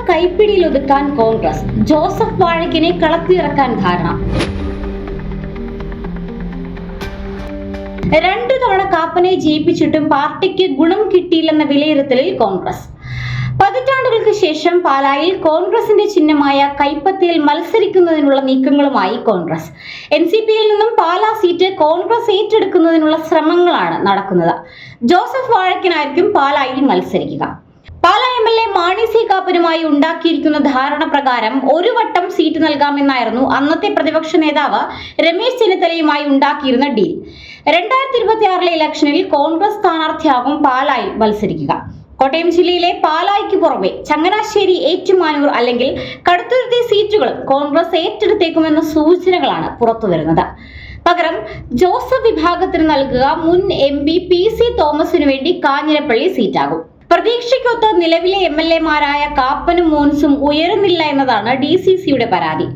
കൈപ്പിടിയിലൊതുക്കാൻ Congress, Joseph വാഴക്കിനെ കളത്തിലിറക്കാൻ ധാരണ. 2 തവണ കാപ്പനെ ജയിപ്പിച്ചിട്ടും പാർട്ടിക്ക് ഗുണം കിട്ടിയില്ലെന്ന വിലയിരുത്തലിൽ കോൺഗ്രസ്. പതിറ്റാണ്ടുകൾക്ക് ശേഷം പാലായിൽ കോൺഗ്രസിന്റെ ചിഹ്നമായ കൈപ്പത്തിയിൽ മത്സരിക്കുന്നതിനുള്ള നീക്കങ്ങളുമായി കോൺഗ്രസ്. NCPയിൽ നിന്നും പാലാ സീറ്റ് കോൺഗ്രസ് ഏറ്റെടുക്കുന്നതിനുള്ള ശ്രമങ്ങളാണ് നടക്കുന്നത്. ജോസഫ് വാഴക്കനായിരിക്കും പാലായിൽ മത്സരിക്കുക. പാലാ MLA മാണി സി കാപ്പനുമായി ഉണ്ടാക്കിയിരിക്കുന്ന ധാരണ പ്രകാരം ഒരു വട്ടം സീറ്റ് നൽകാമെന്നായിരുന്നു അന്നത്തെ പ്രതിപക്ഷ നേതാവ് രമേശ് ചെന്നിത്തലയുമായി ഉണ്ടാക്കിയിരുന്ന ഡീൽ. 2026 ഇലക്ഷനിൽ കോൺഗ്രസ് സ്ഥാനാർത്ഥിയാകും പാലായിൽ മത്സരിക്കുക. കോട്ടയം ജില്ലയിലെ പാലായ്ക്ക് പുറമെ ചങ്ങനാശ്ശേരി, ഏറ്റുമാനൂർ അല്ലെങ്കിൽ കടുത്തുരുത്തി സീറ്റുകളും കോൺഗ്രസ് ഏറ്റെടുത്തേക്കുമെന്ന സൂചനകളാണ് പുറത്തുവരുന്നത്. പകരം ജോസഫ് വിഭാഗത്തിന് നൽകുക മുൻ MP PC തോമസിനു വേണ്ടി കാഞ്ഞിരപ്പള്ളി സീറ്റാകും. പ്രതീക്ഷയ്ക്കൊത്ത് നിലവിലെ MLA-മാരായ കാപ്പനും മോൻസും ഉയരുന്നില്ല എന്നതാണ് DCCയുടെ പരാതി.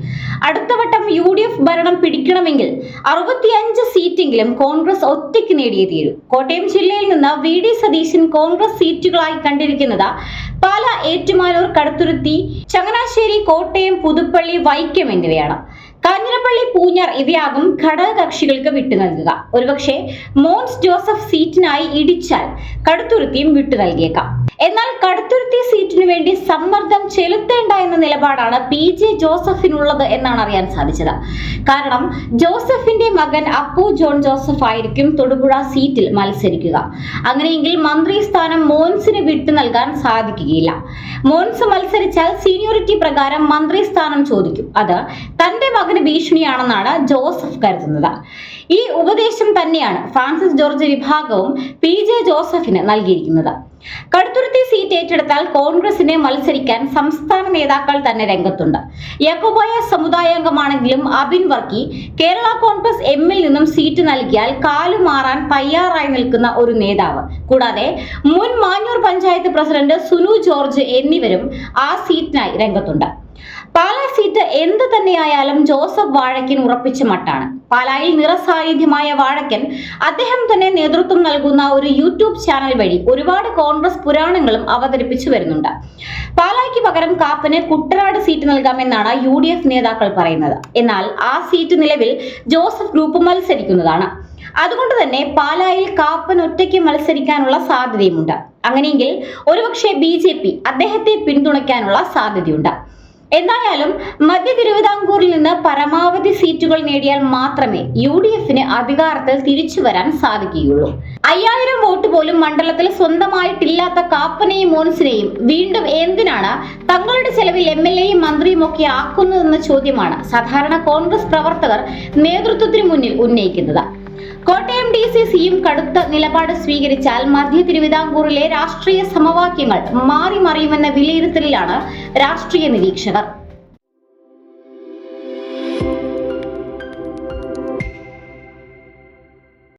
അടുത്ത വട്ടം UDF ഭരണം പിടിക്കണമെങ്കിൽ 65 സീറ്റെങ്കിലും കോൺഗ്രസ് ഒറ്റയ്ക്ക് നേടിയേ തീരൂ. കോട്ടയം ജില്ലയിൽ നിന്ന് VD സതീശൻ കോൺഗ്രസ് സീറ്റുകളായി കണ്ടിരിക്കുന്നത് പാലാ, ഏറ്റുമാനൂർ, കടുത്തുരുത്തി, ചങ്ങനാശ്ശേരി, കോട്ടയം, പുതുപ്പള്ളി, വൈക്കം എന്നിവയാണ്. കാഞ്ഞിരപ്പള്ളി, പൂഞ്ഞാർ ഇവയാകും ഘടകകക്ഷികൾക്ക് വിട്ടു നൽകുക. ഒരുപക്ഷെ മോൻസ് ജോസഫ് സീറ്റിനായി ഇടിച്ചാൽ കടുത്തുരുത്തിയും വിട്ടു നൽകിയേക്കാം. എന്നാൽ കടുത്തുരുത്തി സീറ്റിനു വേണ്ടി സമ്മർദ്ദം ചെലുത്തേണ്ട എന്ന നിലപാടാണ് PJ ജോസഫിനുള്ളത് എന്നാണ് അറിയാൻ സാധിച്ചത്. കാരണം ജോസഫിന്റെ മകൻ അപ്പു ജോൺ ജോസഫ് ആയിരിക്കും തൊടുപുഴ സീറ്റിൽ മത്സരിക്കുക. അങ്ങനെയെങ്കിൽ മന്ത്രി സ്ഥാനം മോൻസിന് വിട്ടു നൽകാൻ സാധിക്കുകയില്ല. മോൻസ് മത്സരിച്ചാൽ സീനിയോറിറ്റി പ്രകാരം മന്ത്രി സ്ഥാനം ചോദിക്കും. അത് തന്റെ മകന് ഭീഷണിയാണെന്നാണ് ജോസഫ് കരുതുന്നത്. ഈ ഉപദേശം തന്നെയാണ് ഫ്രാൻസിസ് ജോർജ് വിഭാഗവും PJ ജോസഫിന് നൽകിയിരിക്കുന്നത്. കടുത്തുരുത്തി സീറ്റ് ഏറ്റെടുത്താൽ കോൺഗ്രസിനെ മത്സരിക്കാൻ സംസ്ഥാന നേതാക്കൾ തന്നെ രംഗത്തുണ്ട്. യാക്കോബായ സമുദായാംഗമാണെങ്കിലും അബിൻ വർക്കി കേരള കോൺഗ്രസ് M-ൽ നിന്നും സീറ്റ് നൽകിയാൽ കാലുമാറാൻ തയ്യാറായി നിൽക്കുന്ന ഒരു നേതാവ്. കൂടാതെ മുൻ മാഞ്ഞൂർ പഞ്ചായത്ത് പ്രസിഡന്റ് സുനു ജോർജ് എന്നിവരും ആ സീറ്റിനായി രംഗത്തുണ്ട്. പാലാ സീറ്റ് എന്ത് തന്നെയായാലും ജോസഫ് വാഴക്കൻ ഉറപ്പിച്ച മട്ടാണ്. പാലായിൽ നിറസാന്നിധ്യമായ വാഴക്കൻ അദ്ദേഹം തന്നെ നേതൃത്വം നൽകുന്ന ഒരു YouTube ചാനൽ വഴി ഒരുപാട് കോൺഗ്രസ് പുരാണങ്ങളും അവതരിപ്പിച്ചു വരുന്നുണ്ട്. പാലായ്ക്ക് പകരം കാപ്പന് കുട്ടനാട് സീറ്റ് നൽകാമെന്നാണ് UDF നേതാക്കൾ പറയുന്നത്. എന്നാൽ ആ സീറ്റ് നിലവിൽ ജോസഫ് ഗ്രൂപ്പ് മത്സരിക്കുന്നതാണ്. അതുകൊണ്ട് തന്നെ പാലായിൽ കാപ്പൻ ഒറ്റയ്ക്ക് മത്സരിക്കാനുള്ള സാധ്യതയുമുണ്ട്. അങ്ങനെയെങ്കിൽ ഒരുപക്ഷെ BJP അദ്ദേഹത്തെ പിന്തുണയ്ക്കാനുള്ള സാധ്യതയുണ്ട്. എന്തായാലും മധ്യ തിരുവിതാംകൂറിൽ നിന്ന് പരമാവധി സീറ്റുകൾ നേടിയാൽ മാത്രമേ UDFന് അധികാരത്തിൽ തിരിച്ചു വരാൻ സാധിക്കുകയുള്ളൂ. 5000 വോട്ട് പോലും മണ്ഡലത്തിൽ സ്വന്തമായിട്ടില്ലാത്ത കാപ്പനെയും മോൻസിനെയും വീണ്ടും എന്തിനാണ് തങ്ങളുടെ ചെലവിൽ MLA-യും മന്ത്രിയും ഒക്കെ ആക്കുന്നതെന്ന ചോദ്യമാണ് സാധാരണ കോൺഗ്രസ് പ്രവർത്തകർ നേതൃത്വത്തിന് മുന്നിൽ ഉന്നയിക്കുന്നത്. കോട്ടയം DCCയും കടുത്ത നിലപാട് സ്വീകരിച്ചാൽ മധ്യ തിരുവിതാംകൂറിലെ രാഷ്ട്രീയ സമവാക്യങ്ങൾ മാറി മറിയുമെന്ന വിലയിരുത്തലിലാണ് രാഷ്ട്രീയ നിരീക്ഷകർ.